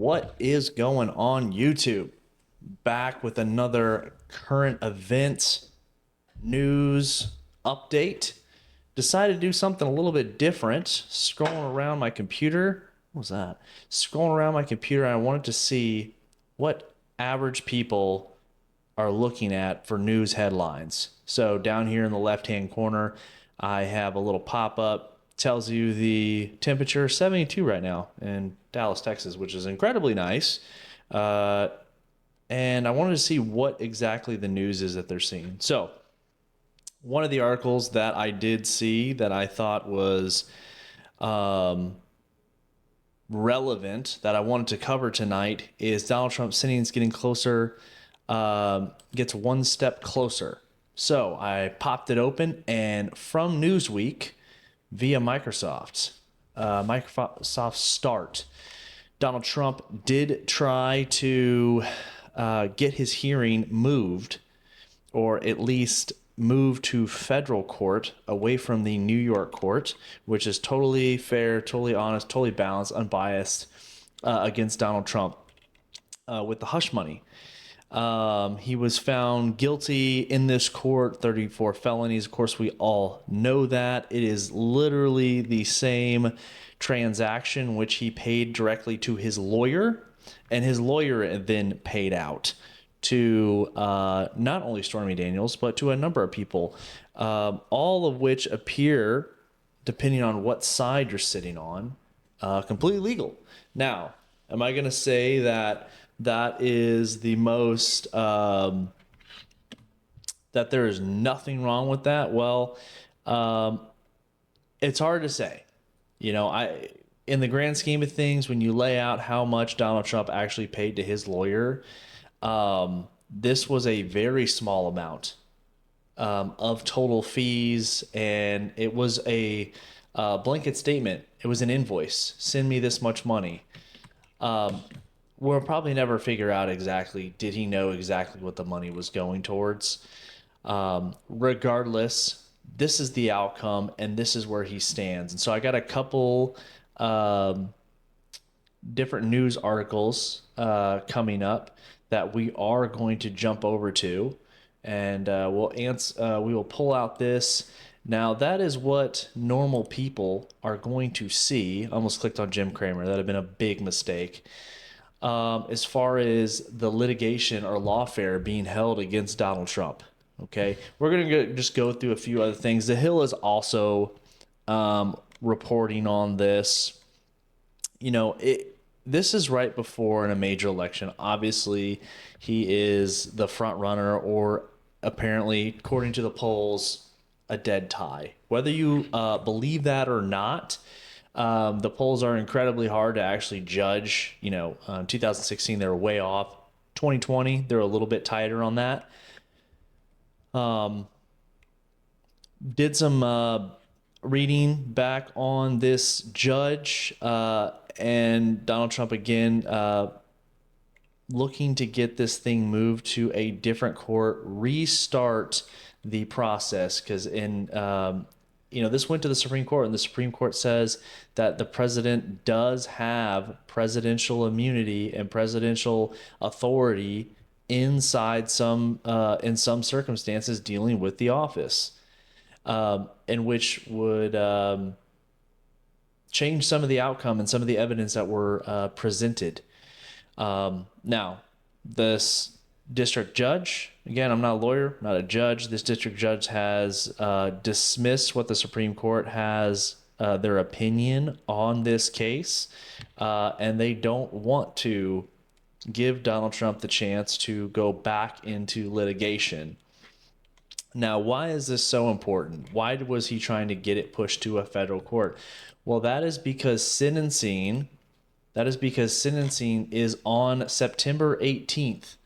What is going on, YouTube? Back with another current event news update. Decided to do something a little bit different. Scrolling around my computer. What was that? Scrolling around my computer, I wanted to see what average people are looking at for news headlines. So down here in the left-hand corner, I have a little pop-up tells you the temperature 72 right now in Dallas, Texas, which is incredibly nice. And I wanted to see what exactly the news is that they're seeing. So one of the articles that I did see that I thought was relevant that I wanted to cover tonight is Donald Trump's sentence getting closer, gets one step closer. So I popped it open, and from Newsweek via Microsoft Start, Donald Trump did try to get his hearing moved, or at least moved to federal court away from the New York court, which is totally fair, totally honest, totally balanced, unbiased against Donald Trump with the hush money. He was found guilty in this court, 34 felonies. Of course, we all know that. It is literally the same transaction which he paid directly to his lawyer, and his lawyer then paid out to not only Stormy Daniels, but to a number of people, all of which appear, depending on what side you're sitting on, completely legal. Now, am I going to say that that is the most, that there is nothing wrong with that? Well, it's hard to say. In the grand scheme of things, when you lay out how much Donald Trump actually paid to his lawyer, this was a very small amount of total fees, and it was a blanket statement. It was an invoice. Send me this much money. We'll probably never figure out exactly, did he know exactly what the money was going towards? Regardless, this is the outcome, and this is where he stands. And so I got a couple different news articles coming up that we are going to jump over to, and we will pull out this. Now, that is what normal people are going to see. I almost clicked on Jim Cramer. That would have been a big mistake. As far as the litigation or lawfare being held against Donald Trump. Okay, we're going to just go through a few other things. The Hill is also reporting on this. This is right before in a major election. Obviously, he is the front runner, or apparently, according to the polls, a dead tie. Whether you believe that or not, the polls are incredibly hard to actually judge. 2016, they were way off. 2020, they're a little bit tighter on that. Did some reading back on this judge and Donald Trump again, looking to get this thing moved to a different court, restart the process, because this went to the Supreme Court, and the Supreme Court says that the president does have presidential immunity and presidential authority inside in some circumstances dealing with the office, and which would change some of the outcome and some of the evidence that were presented. Now, this district judge, again, I'm not a lawyer, not a judge. This district judge has dismissed what the Supreme Court has their opinion on this case, and they don't want to give Donald Trump the chance to go back into litigation. Now, why is this so important? Why was he trying to get it pushed to a federal court? Well, that is because sentencing is on September 18th.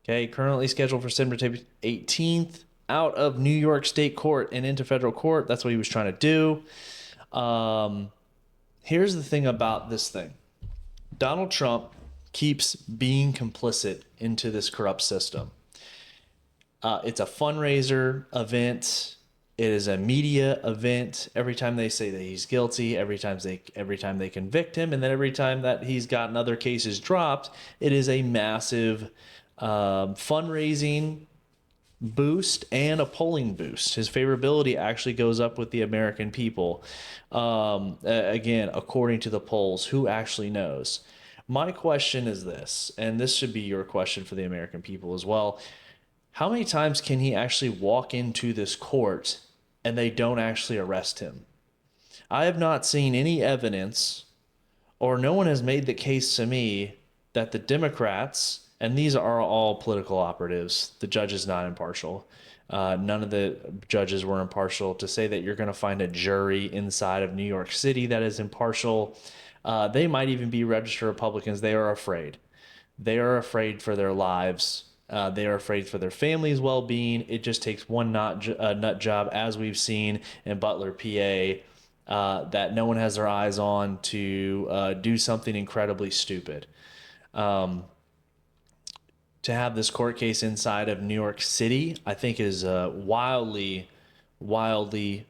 Okay, currently scheduled for September 18th, out of New York State Court and into federal court. That's what he was trying to do. Here's the thing about this thing. Donald Trump keeps being complicit into this corrupt system. It's a fundraiser event. It is a media event. Every time they say that he's guilty, every time they convict him, and then every time that he's gotten other cases dropped, it is a massive fundraising boost and a polling boost. His favorability actually goes up with the American people. Again, according to the polls, who actually knows? My question is this, and this should be your question for the American people as well. How many times can he actually walk into this court and they don't actually arrest him? I have not seen any evidence, or no one has made the case to me that the Democrats, and these are all political operatives, the judge is not impartial. None of the judges were impartial. To say that you're going to find a jury inside of New York City that is impartial, they might even be registered Republicans. They are afraid. They are afraid for their lives. They are afraid for their family's well-being. It just takes one nut job, as we've seen in Butler, PA, that no one has their eyes on to do something incredibly stupid. To have this court case inside of New York City, I think is wildly, wildly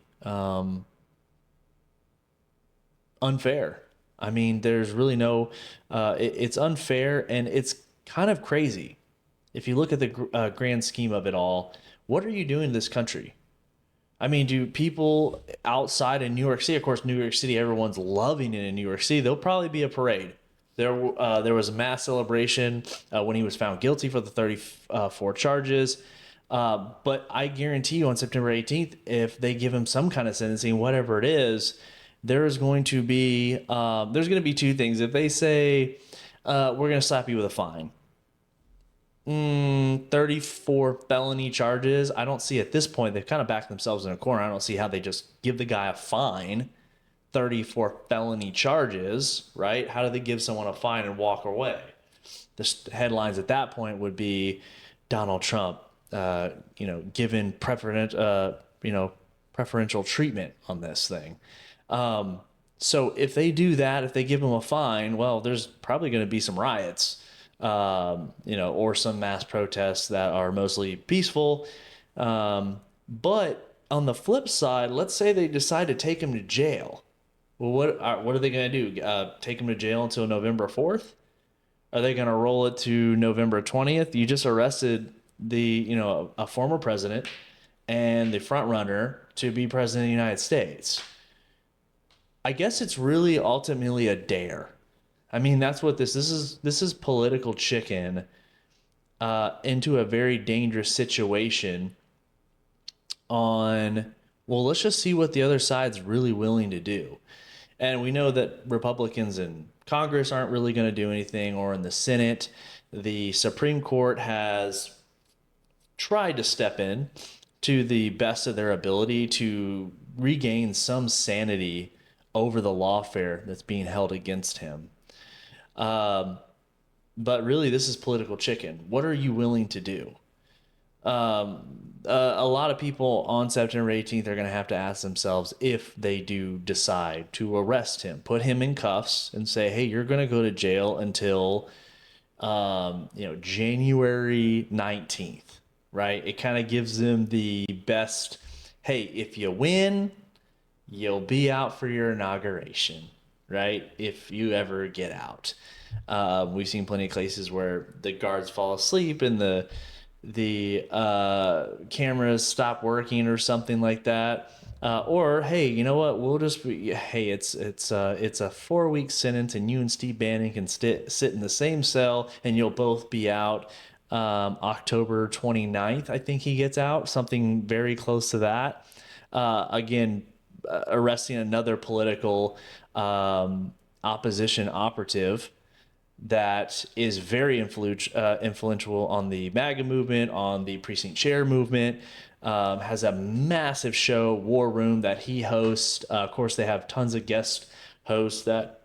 unfair. I mean, there's really no, it's unfair and it's kind of crazy. If you look at the grand scheme of it all, what are you doing to this country? I mean, do people outside in New York City, of course, New York City, everyone's loving it in New York City. There'll probably be a parade. There was a mass celebration when he was found guilty for the 34 charges. But I guarantee you on September 18th, if they give him some kind of sentencing, whatever it is, there's going to be two things. If they say, we're going to slap you with a fine, 34 felony charges. I don't see at this point, they've kind of backed themselves in a corner. I don't see how they just give the guy a fine. 34 felony charges, right? How do they give someone a fine and walk away? The headlines at that point would be Donald Trump, given preferential treatment on this thing. So if they do that, if they give him a fine, well, there's probably going to be some riots. Or some mass protests that are mostly peaceful. But on the flip side, let's say they decide to take him to jail. Well, what are they going to do? Take him to jail until November 4th? Are they going to roll it to November 20th? You just arrested a former president and the front runner to be president of the United States. I guess it's really ultimately a dare. I mean, that's what this is. This is political chicken into a very dangerous situation on, well, let's just see what the other side's really willing to do. And we know that Republicans in Congress aren't really going to do anything, or in the Senate. The Supreme Court has tried to step in to the best of their ability to regain some sanity over the lawfare that's being held against him. But really, this is political chicken. What are you willing to do? A lot of people on September 18th are going to have to ask themselves if they do decide to arrest him, put him in cuffs and say, hey, you're going to go to jail until, January 19th, right? It kind of gives them the best, hey, if you win, you'll be out for your inauguration, right? If you ever get out. We've seen plenty of cases where the guards fall asleep and the cameras stop working or something like that. Or, hey, you know what? We'll just be, hey, it's a 4-week sentence and you and Steve Bannon can sit in the same cell and you'll both be out. October 29th, I think he gets out, something very close to that. Again, arresting another political opposition operative that is very influential on the MAGA movement, on the precinct chair movement, has a massive show, War Room, that he hosts. Of course, they have tons of guest hosts that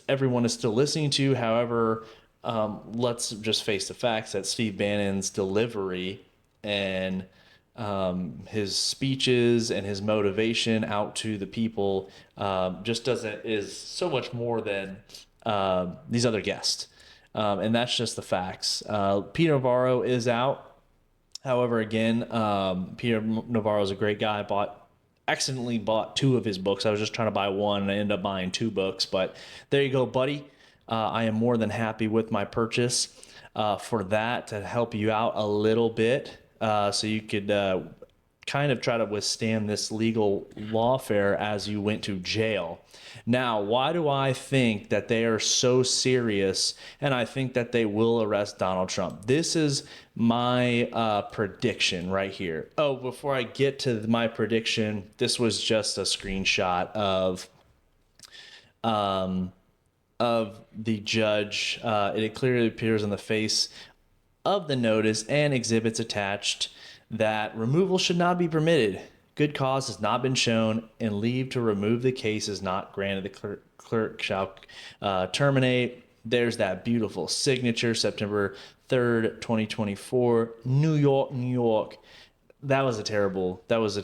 everyone is still listening to. However, let's just face the facts that Steve Bannon's delivery and his speeches and his motivation out to the people is so much more than these other guests. And that's just the facts. Peter Navarro is out. However, again, Peter Navarro is a great guy. I bought accidentally bought 2 of his books. I was just trying to buy one and I ended up buying 2 books. But there you go, buddy. I am more than happy with my purchase for that to help you out a little bit so you could kind of try to withstand this legal lawfare as you went to jail. Now, why do I think that they are so serious and I think that they will arrest Donald Trump? This is my prediction right here. Oh, before I get to my prediction, this was just a screenshot of the judge. It clearly appears on the face of the notice and exhibits attached that removal should not be permitted. Good cause has not been shown, and leave to remove the case is not granted. The clerk shall terminate. There's that beautiful signature, September 3rd, 2024, New York, New York. That was a terrible. That was a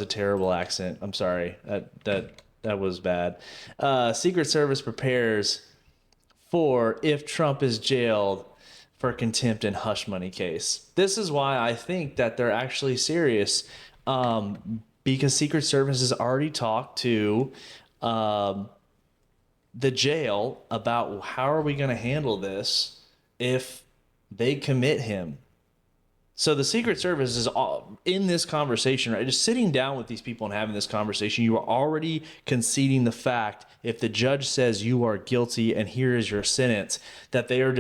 terrible accent. I'm sorry. That was bad. Secret Service prepares for if Trump is jailed for contempt and hush money case. This is why I think that they're actually serious, because Secret Service has already talked to the jail about how are we going to handle this if they commit him. So the Secret Service is all in this conversation, right? Just sitting down with these people and having this conversation, you are already conceding the fact, if the judge says you are guilty and here is your sentence, that they are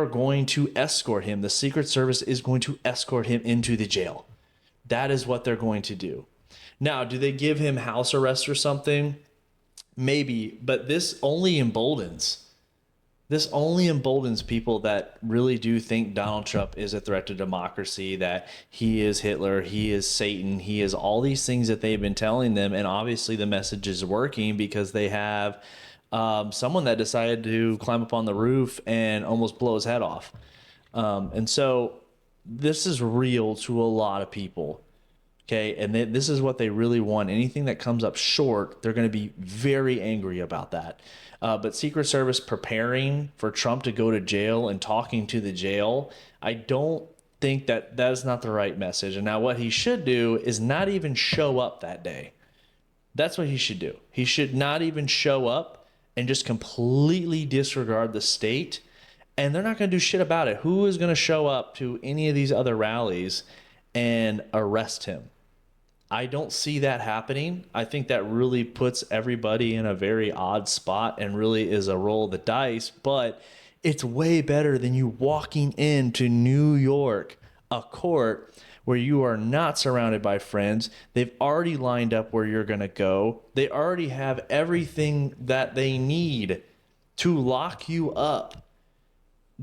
going to escort him. The Secret Service is going to escort him into the jail. That is what they're going to do. Now, do they give him house arrest or something? Maybe, but this only emboldens people that really do think Donald Trump is a threat to democracy, that he is Hitler, he is Satan, he is all these things that they've been telling them. And obviously the message is working because they have someone that decided to climb up on the roof and almost blow his head off. And so this is real to a lot of people. Okay. And this is what they really want. Anything that comes up short, they're going to be very angry about that. But Secret Service preparing for Trump to go to jail and talking to the jail, I don't think that is not the right message. And now what he should do is not even show up that day. That's what he should do. He should not even show up and just completely disregard the state. And they're not going to do shit about it. Who is going to show up to any of these other rallies and arrest him? I don't see that happening. I think that really puts everybody in a very odd spot and really is a roll of the dice, but it's way better than you walking into New York, a court where you are not surrounded by friends. They've already lined up where you're going to go. They already have everything that they need to lock you up.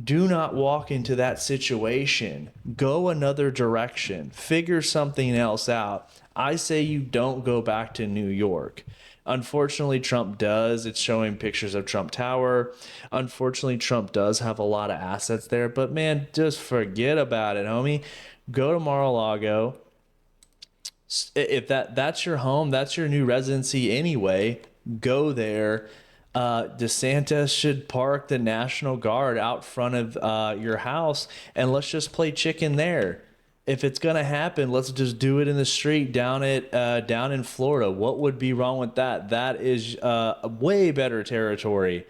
Do not walk into that situation. Go another direction. Figure something else out. I say you don't go back to New York. Unfortunately, Trump does. It's showing pictures of Trump Tower. Unfortunately, Trump does have a lot of assets there. But man, just forget about it, homie. Go to Mar-a-Lago. If that's your home, that's your new residency anyway. Go there. DeSantis should park the National Guard out front of your house, and let's just play chicken there. If it's gonna happen, let's just do it in the street down in Florida. What would be wrong with that? That is way better territory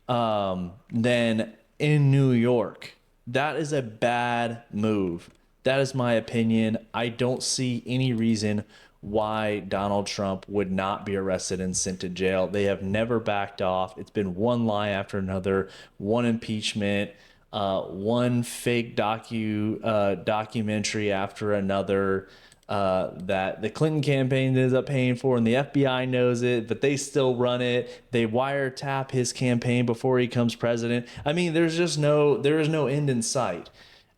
than in New York. That is a bad move. That is my opinion. I don't see any reason why Donald Trump would not be arrested and sent to jail. They have never backed off. It's been one lie after another, one impeachment, one fake documentary after another that the Clinton campaign ends up paying for, and the FBI knows it, but they still run it. They wiretap his campaign before he becomes president. I mean, there is no end in sight.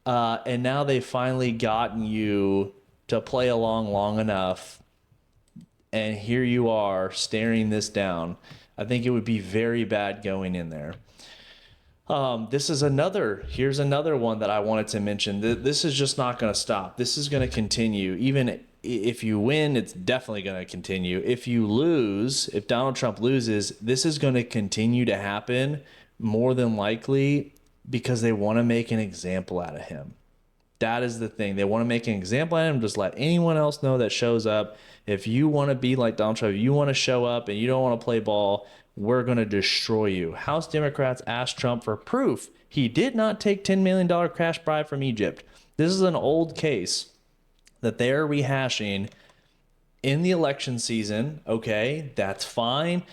And now they've finally gotten you to play along long enough, and here you are staring this down. I think it would be very bad going in there. Here's another one that I wanted to mention. This is just not going to stop. This is going to continue. Even if you win, it's definitely going to continue. If you lose, if Donald Trump loses, this is going to continue to happen more than likely because they want to make an example out of him. That is the thing. They want to make an example out of him, just let anyone else know that shows up. If you want to be like Donald Trump, if you want to show up and you don't want to play ball, we're going to destroy you. House Democrats asked Trump for proof he did not take $10 million cash bribe from Egypt. This is an old case that they're rehashing in the election season. Okay, that's fine.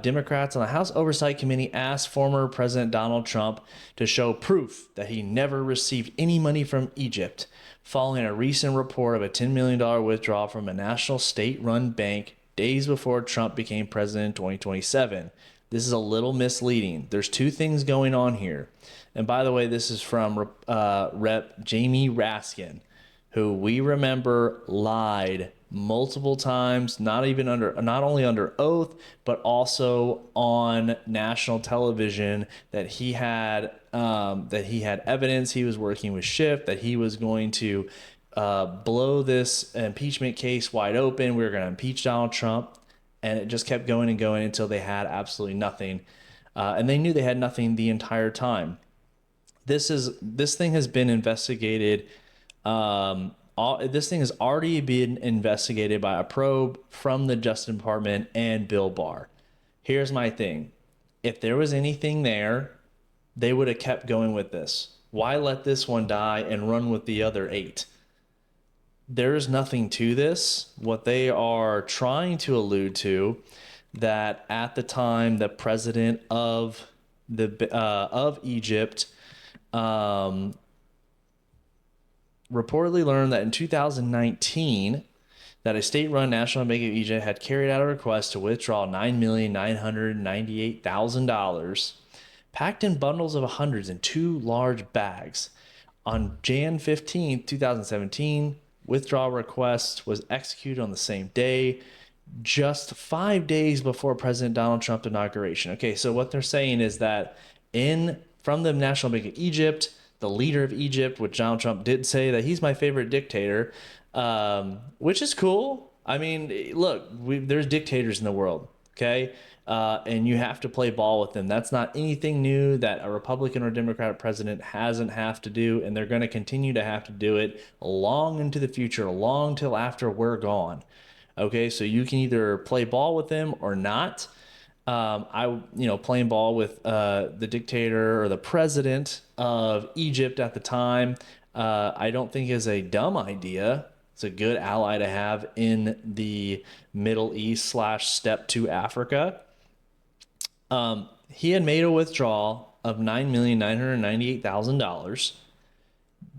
Democrats on the House Oversight Committee asked former President Donald Trump to show proof that he never received any money from Egypt following a recent report of a $10 million withdrawal from a national state-run bank days before Trump became president in 2027. This is a little misleading. There's two things going on here. And by the way, this is from Rep. Jamie Raskin, who we remember lied multiple times, not only under oath, but also on national television that he had evidence he was working with Schiff, that he was going to blow this impeachment case wide open. We were going to impeach Donald Trump, and it just kept going and going until they had absolutely nothing, and they knew they had nothing the entire time. This thing has been investigated. This thing has already been investigated by a probe from the Justice Department and Bill Barr. Here's my thing. If there was anything there, they would have kept going with this. Why let this one die and run with the other 8? There's nothing to this. What they are trying to allude to, that at the time the president of Egypt reportedly learned that in 2019 that a state-run national bank of Egypt had carried out a request to withdraw $9,998,000 packed in bundles of hundreds in 2 large bags. On Jan 15, 2017, withdrawal request was executed on the same day, just 5 days before President Donald Trump's inauguration. Okay, so what they're saying is that from the National Bank of Egypt, the leader of Egypt, which Donald Trump did say that he's my favorite dictator, which is cool. I mean, look, there's dictators in the world, okay? And you have to play ball with them. That's not anything new that a Republican or Democratic president hasn't have to do, and they're going to continue to have to do it long into the future, long till after we're gone. Okay, so you can either play ball with them or not. Playing ball with the dictator or the president of Egypt at the time, I don't think is a dumb idea. It's a good ally to have in the Middle East / step to Africa. He had made a withdrawal of $9,998,000.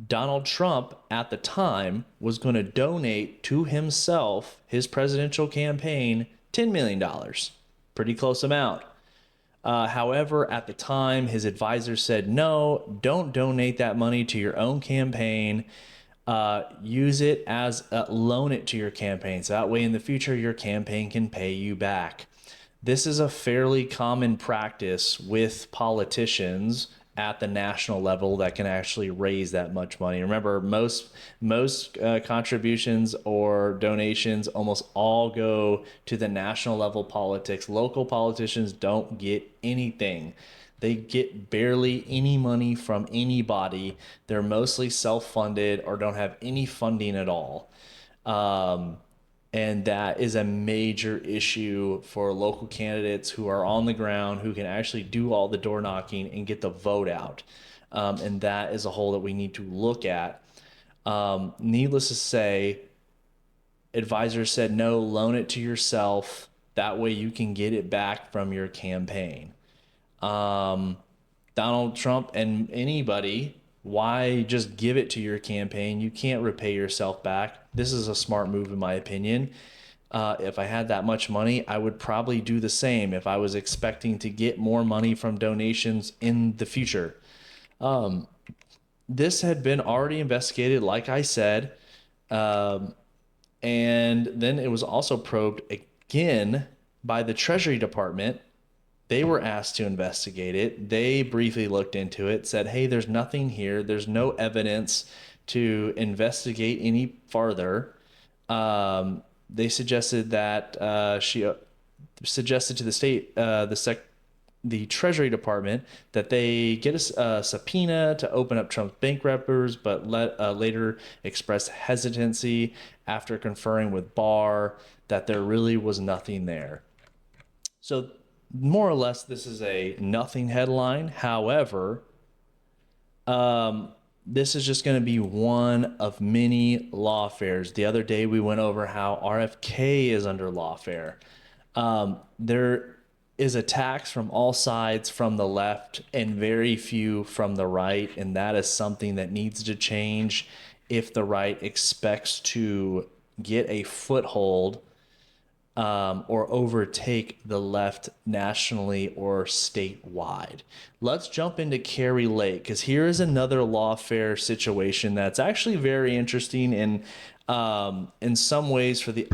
Donald Trump at the time was going to donate to himself, his presidential campaign, $10 million. Pretty close amount. However, at the time, his advisors said, no, don't donate that money to your own campaign. Use it as loan it to your campaign. So that way in the future, your campaign can pay you back. This is a fairly common practice with politicians at the national level that can actually raise that much money. Remember, most contributions or donations almost all go to the national level politics. Local politicians don't get anything. They get barely any money from anybody. They're mostly self-funded or don't have any funding at all. And that is a major issue for local candidates who are on the ground, who can actually do all the door knocking and get the vote out. And that is a hole that we need to look at. Needless to say, advisors said, no, loan it to yourself. That way you can get it back from your campaign. Donald Trump and anybody, why just give it to your campaign? You can't repay yourself back. This is a smart move, in my opinion. If I had that much money, I would probably do the same if I was expecting to get more money from donations in the future. This had been already investigated, like I said, and then it was also probed again by the Treasury Department. They were asked to investigate it. They briefly looked into it, said, hey, there's nothing here. There's no evidence to investigate any farther. They suggested that she suggested to the state, the the Treasury Department that they get a subpoena to open up Trump's bank records, but later expressed hesitancy after conferring with Barr that there really was nothing there. So more or less, this is a nothing headline. However, this is just going to be one of many lawfares. The other day we went over how RFK is under lawfare. There is attacks from all sides from the left and very few from the right, and that is something that needs to change if the right expects to get a foothold or overtake the left nationally or statewide. Let's jump into Kari Lake, because here is another lawfare situation that's actually very interesting in some ways for the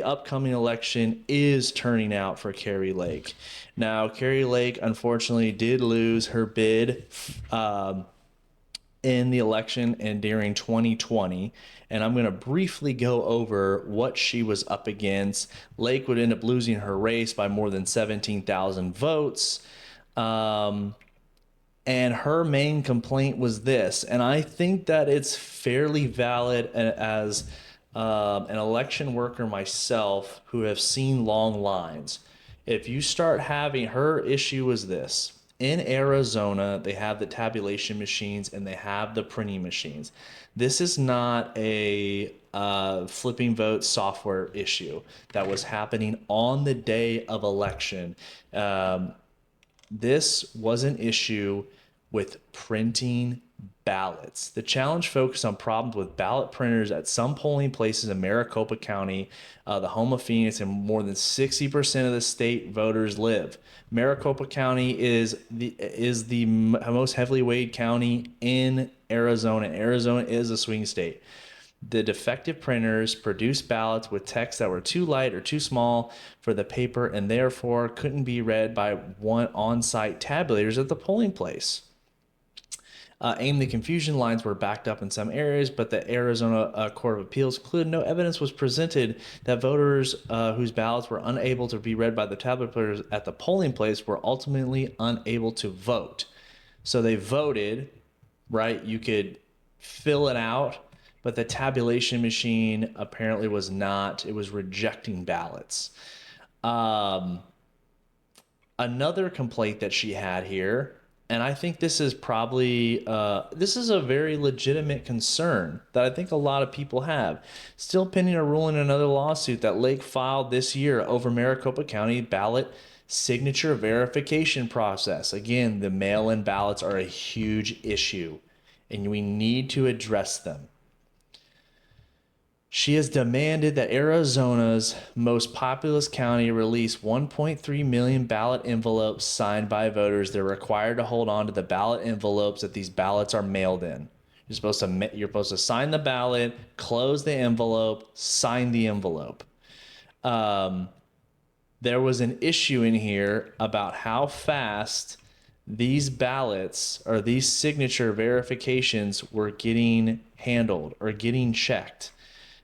upcoming election is turning out for Kari Lake. Now, Kari Lake unfortunately did lose her bid in the election and during 2020, and I'm going to briefly go over what she was up against. Lake would end up losing her race by more than 17,000 votes. And her main complaint was this, and I think that it's fairly valid as an election worker myself who have seen long lines. If you start having, her issue was this. In Arizona, they have the tabulation machines and they have the printing machines. This is not a flipping vote software issue that was happening on the day of election. This was an issue with printing ballots. The challenge focused on problems with ballot printers at some polling places in Maricopa County, the home of Phoenix, and more than 60% of the state voters live. Maricopa County is the most heavily weighted county in Arizona. Arizona is a swing state. The defective printers produced ballots with text that were too light or too small for the paper and therefore couldn't be read by on-site tabulators at the polling place. The confusion lines were backed up in some areas, but the Arizona Court of Appeals concluded no evidence was presented that voters whose ballots were unable to be read by the tabulators at the polling place were ultimately unable to vote. So they voted, right? You could fill it out, but the tabulation machine apparently was not. It was rejecting ballots. Another complaint that she had here, and I think this is probably, this is a very legitimate concern that I think a lot of people have. Still pending a ruling in another lawsuit that Lake filed this year over Maricopa County ballot signature verification process. Again, the mail-in ballots are a huge issue, and we need to address them. She has demanded that Arizona's most populous county release 1.3 million ballot envelopes signed by voters. They're required to hold on to the ballot envelopes that these ballots are mailed in. You're supposed to sign the ballot, close the envelope, sign the envelope. There was an issue in here about how fast these ballots or these signature verifications were getting handled or getting checked.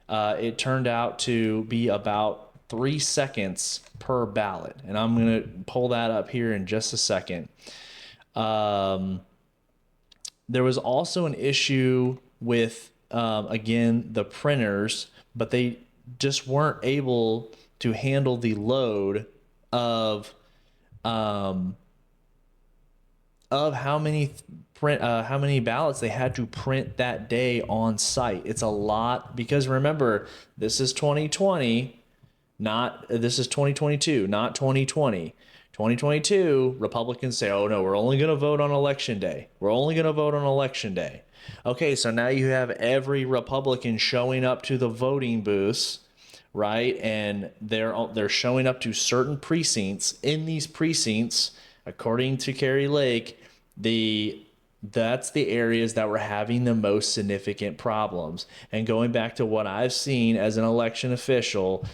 It turned out to be about 3 seconds per ballot. And I'm going to pull that up here in just a second. There was also an issue with, again, the printers, but they just weren't able to handle the load of how many ballots they had to print that day on site. It's a lot, because remember, this is 2020, this is 2022, not 2020. 2022, Republicans say, oh no, we're only going to vote on election day. We're only going to vote on election day. Okay, so now you have every Republican showing up to the voting booths, right? And they're showing up to certain precincts. In these precincts, according to Kari Lake, that's the areas that were having the most significant problems. And going back to what I've seen as an election official,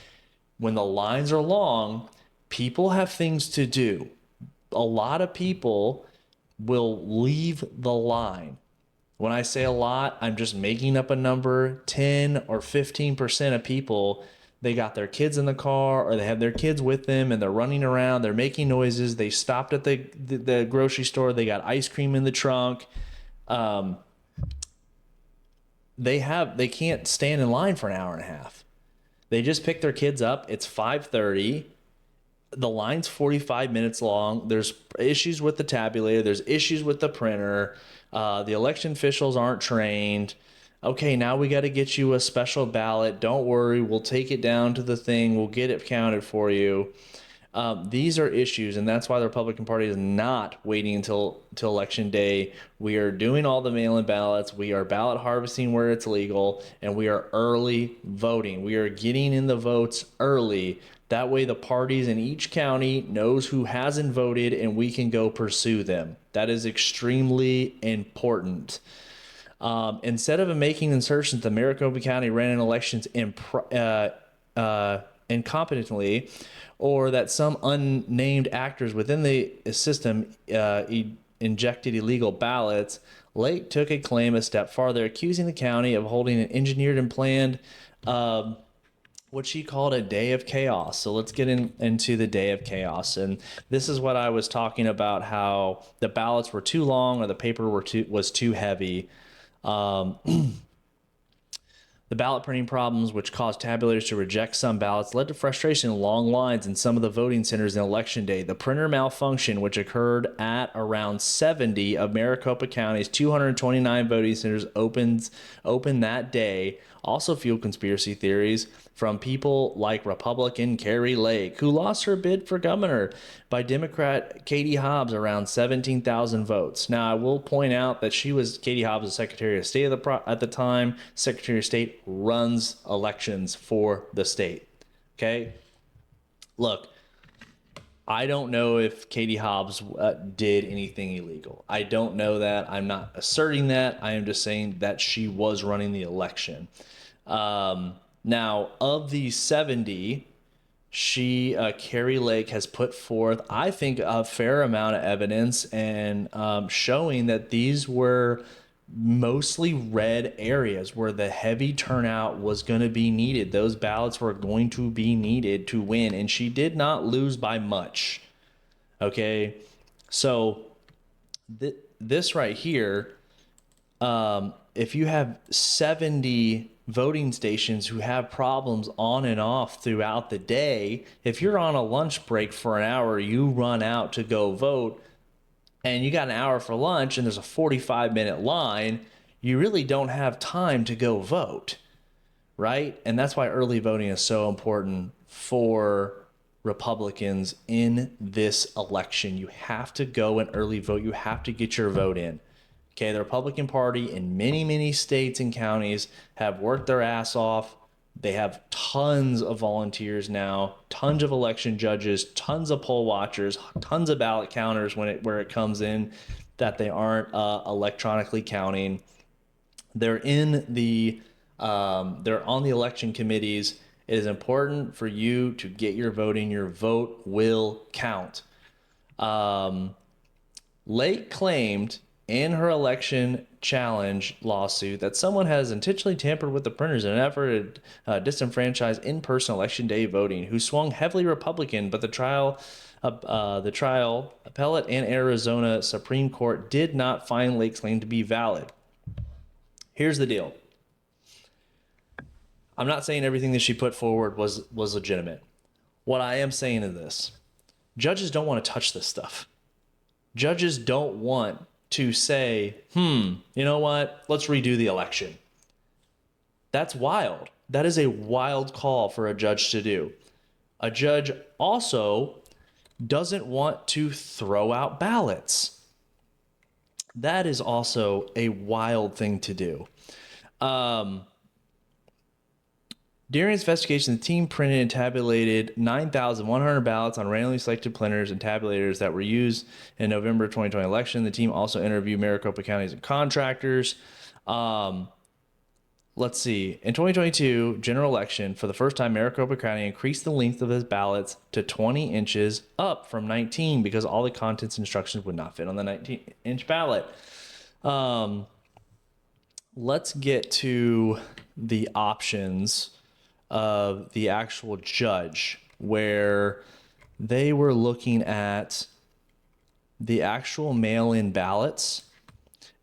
when the lines are long, people have things to do. A lot of people will leave the line. When I say a lot, I'm just making up a number. 10 or 15% of people, they got their kids in the car, or they have their kids with them, and they're running around, they're making noises. They stopped at the grocery store, they got ice cream in the trunk. They can't stand in line for an hour and a half. They just pick their kids up. It's 5:30. The line's 45 minutes long. There's issues with the tabulator. There's issues with the printer. The election officials aren't trained. Okay, now we got to get you a special ballot. Don't worry, we'll take it down to the thing. We'll get it counted for you. These are issues, and that's why the Republican Party is not waiting until Election Day. We are doing all the mail-in ballots. We are ballot harvesting where it's legal, and we are early voting. We are getting in the votes early. That way the parties in each county knows who hasn't voted, and we can go pursue them. That is extremely important. Instead of making assertions that Maricopa County ran in elections incompetently, or that some unnamed actors within the system injected illegal ballots, Lake took a claim a step farther, accusing the county of holding an engineered and planned what she called a day of chaos. So let's get into the day of chaos. And this is what I was talking about, how the ballots were too long or the paper was too heavy. The ballot printing problems, which caused tabulators to reject some ballots, led to frustration and long lines in some of the voting centers in Election Day. The printer malfunction, which occurred at around 70 of Maricopa County's 229 voting centers open that day, also fueled conspiracy theories from people like Republican Kari Lake, who lost her bid for governor by Democrat Katie Hobbs around 17,000 votes. Now, I will point out that Katie Hobbs was Secretary of State at the time. Secretary of State runs elections for the state. Okay? Look, I don't know if Katie Hobbs did anything illegal. I don't know that. I'm not asserting that. I am just saying that she was running the election. Now, of the 70, Kari Lake has put forth, I think, a fair amount of evidence and showing that these were mostly red areas where the heavy turnout was going to be needed. Those ballots were going to be needed to win, and she did not lose by much. Okay, so this right here, if you have 70 voting stations who have problems on and off throughout the day, if you're on a lunch break for an hour, you run out to go vote, and you got an hour for lunch and there's a 45-minute line, you really don't have time to go vote, right? And that's why early voting is so important for Republicans in this election. You have to go and early vote. You have to get your vote in. Okay, the Republican Party in many, many states and counties have worked their ass off. They have tons of volunteers now, tons of election judges, tons of poll watchers, tons of ballot counters where it comes in that they aren't electronically counting. They're on the election committees. It is important for you to get your vote in. Your vote will count. Lake claimed in her election challenge lawsuit that someone has intentionally tampered with the printers in an effort to disenfranchise in-person election day voting, who swung heavily Republican, but the trial appellate and Arizona Supreme Court did not find Lake's claim to be valid. Here's the deal. I'm not saying everything that she put forward was legitimate. What I am saying is this. Judges don't want to touch this stuff. Judges don't want to say, you know what? Let's redo the election. That's wild. That is a wild call for a judge to do. A judge also doesn't want to throw out ballots. That is also a wild thing to do. During its investigation, the team printed and tabulated 9,100 ballots on randomly selected printers and tabulators that were used in November 2020 election. The team also interviewed Maricopa counties and contractors. Let's see. In 2022 general election, for the first time, Maricopa County increased the length of its ballots to 20 inches, up from 19 because all the contents instructions would not fit on the 19-inch ballot. Let's get to the options of the actual judge where they were looking at the actual mail-in ballots.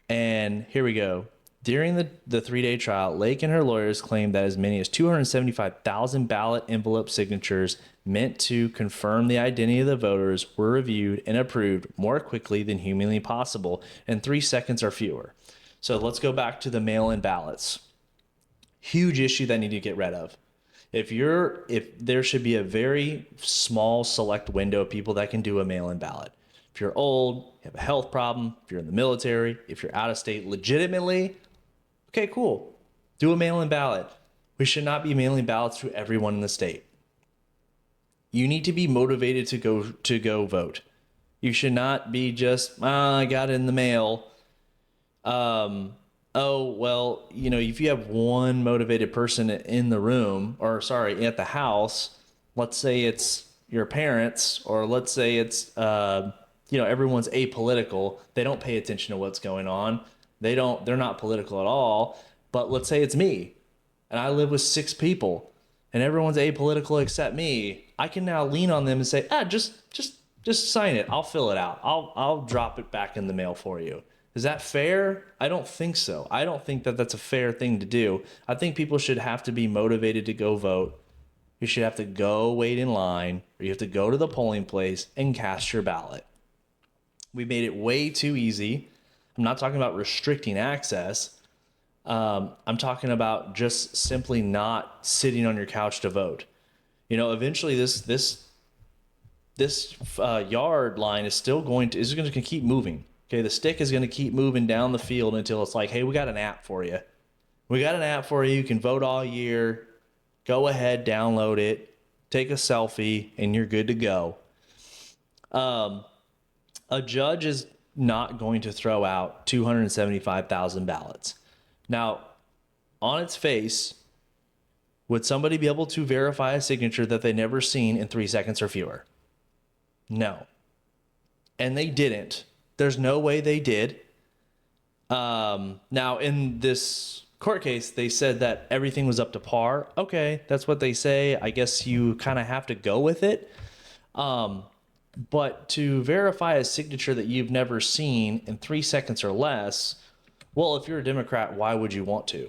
And here we go. During the 3-day trial, Lake and her lawyers claimed that as many as 275,000 ballot envelope signatures meant to confirm the identity of the voters were reviewed and approved more quickly than humanly possible in 3 seconds or fewer. So let's go back to the mail-in ballots. Huge issue that need to get rid of. If there should be a very small select window of people that can do a mail-in ballot. If you're old, you have a health problem, if you're in the military, if you're out of state legitimately, okay, cool. Do a mail-in ballot. We should not be mailing ballots to everyone in the state. You need to be motivated to go vote. You should not be just, I got it in the mail. Oh, well, if you have one motivated person in the room, or sorry, at the house, let's say it's your parents, or let's say it's, everyone's apolitical. They don't pay attention to what's going on. They're not political at all. But let's say it's me and I live with 6 people and everyone's apolitical except me. I can now lean on them and say, just sign it. I'll fill it out. I'll drop it back in the mail for you. Is that fair? I don't think so. I don't think that that's a fair thing to do. I think people should have to be motivated to go vote. You should have to go wait in line, or you have to go to the polling place and cast your ballot. We made it way too easy. I'm not talking about restricting access. I'm talking about just simply not sitting on your couch to vote. Eventually this yard line is going to keep moving. Okay, the stick is going to keep moving down the field until it's like, hey, we got an app for you. We got an app for you. You can vote all year. Go ahead, download it, take a selfie, and you're good to go. A judge is not going to throw out 275,000 ballots. Now, on its face, would somebody be able to verify a signature that they never seen in 3 seconds or fewer? No. And they didn't. There's no way they did. Now, in this court case, they said that everything was up to par. Okay, that's what they say. I guess you kind of have to go with it. But to verify a signature that you've never seen in 3 seconds or less, well, if you're a Democrat, why would you want to?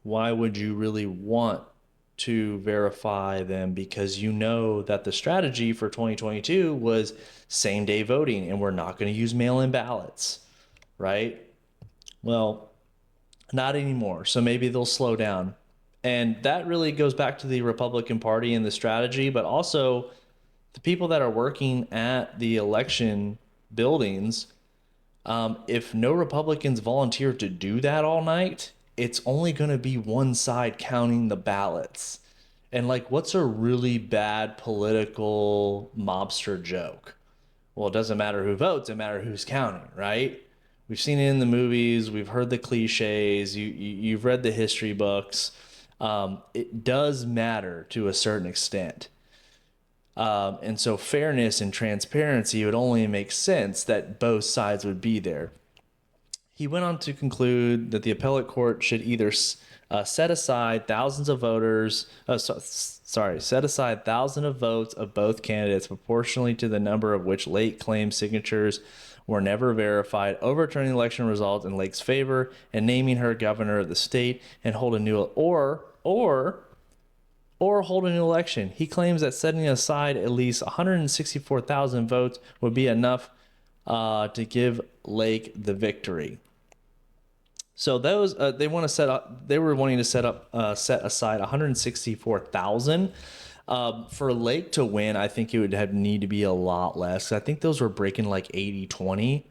Why would you really want to verify them? Because you know that the strategy for 2022 was same day voting, and we're not going to use mail-in ballots, right? Well, not anymore. So maybe they'll slow down. And that really goes back to the Republican Party and the strategy, but also the people that are working at the election buildings. If no Republicans volunteer to do that all night, it's only going to be one side counting the ballots. And what's a really bad political mobster joke? Well, it doesn't matter who votes, it matters who's counting, right? We've seen it in the movies, we've heard the cliches, you've read the history books. It does matter to a certain extent. And so fairness and transparency would only make sense that both sides would be there. He went on to conclude that the appellate court should either set aside thousands of votes of both candidates proportionally to the number of which Lake claims signatures were never verified, overturning the election result in Lake's favor and naming her governor of the state, and hold a new or hold a new election. He claims that setting aside at least 164,000 votes would be enough to give Lake the victory. So those they were wanting to set aside 164,000 for Lake to win. I think it would need to be a lot less. I think those were breaking 80-20.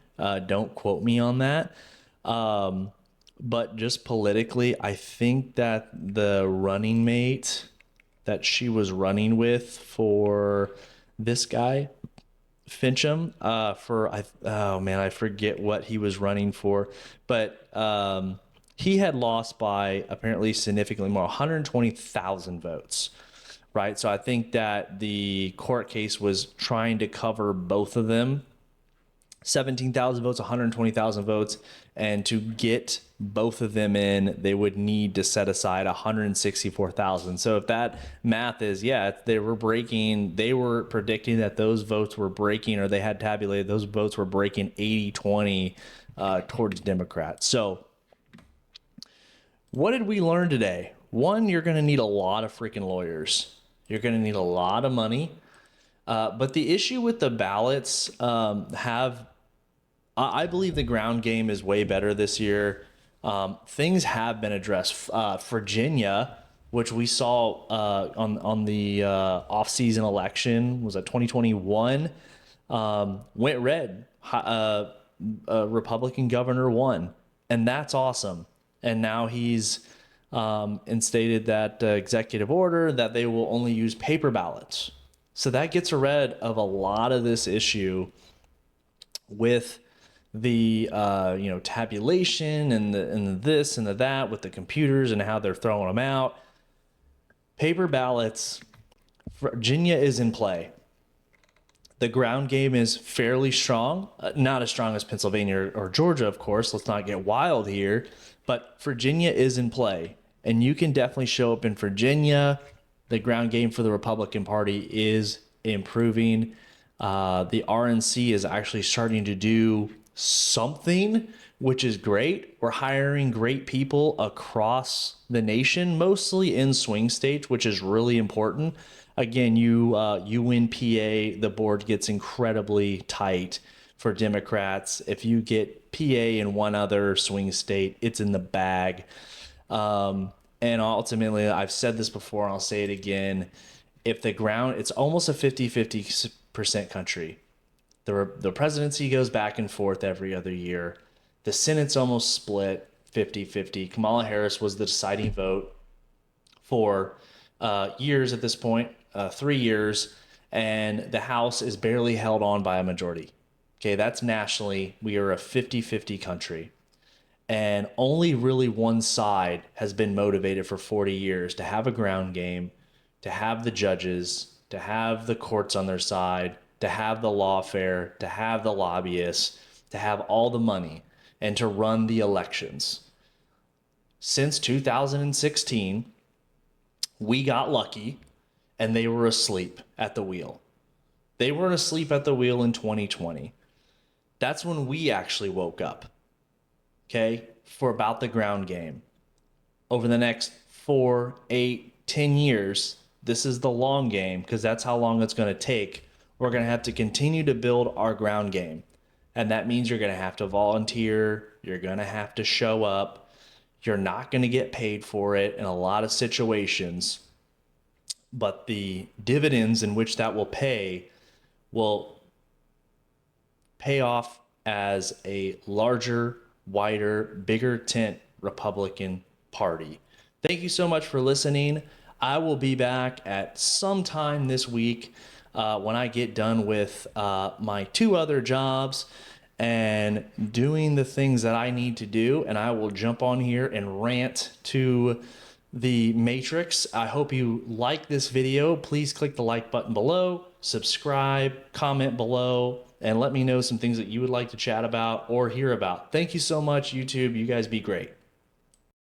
Don't quote me on that. But just politically, I think that the running mate that she was running with for this guy, Fincham, I forget what he was running for, but he had lost by apparently significantly more, 120,000 votes, right? So I think that the court case was trying to cover both of them. 17,000 votes, 120,000 votes. And to get both of them in, they would need to set aside 164,000. So if that math is, yeah, they were predicting that those votes were breaking, or they had tabulated those votes were breaking 80-20 towards Democrats. So what did we learn today? One, you're going to need a lot of freaking lawyers. You're going to need a lot of money. But the issue with the ballots I believe the ground game is way better this year. Things have been addressed. Virginia, which we saw on the off-season election, was that 2021, went red. A Republican governor won, and that's awesome. And now he's instated that executive order that they will only use paper ballots. So that gets rid of a lot of this issue with the tabulation and the this and the that with the computers and how they're throwing them out. Paper ballots, Virginia is in play. The ground game is fairly strong, not as strong as Pennsylvania or Georgia, of course. Let's not get wild here, but Virginia is in play, and you can definitely show up in Virginia. The ground game for the Republican Party is improving. The RNC is actually starting to do something, which is great. We're hiring great people across the nation, mostly in swing states, which is really important. Again, you win PA, the board gets incredibly tight for Democrats. If you get PA in one other swing state, it's in the bag. And ultimately, I've said this before, and I'll say it again. If the ground, it's almost a 50-50% country. The presidency goes back and forth every other year. The Senate's almost split 50-50. Kamala Harris was the deciding vote for years at this point, 3 years, and the House is barely held on by a majority. Okay, that's nationally. We are a 50-50 country. And only really one side has been motivated for 40 years to have a ground game, to have the judges, to have the courts on their side, to have the lawfare, to have the lobbyists, to have all the money, and to run the elections. Since 2016, we got lucky, and they were asleep at the wheel. They weren't asleep at the wheel in 2020. That's when we actually woke up, okay, for about the ground game. Over the next 4, 8, 10 years, this is the long game, because that's how long it's going to take. We're going to have to continue to build our ground game. And that means you're going to have to volunteer. You're going to have to show up. You're not going to get paid for it in a lot of situations. But the dividends in which that will pay off as a larger, wider, bigger tent Republican Party. Thank you so much for listening. I will be back at some time this week when I get done with my 2 other jobs and doing the things that I need to do, and I will jump on here and rant to the Matrix. I hope you like this video. Please click the like button below, subscribe, comment below, and let me know some things that you would like to chat about or hear about. Thank you so much, YouTube. You guys be great.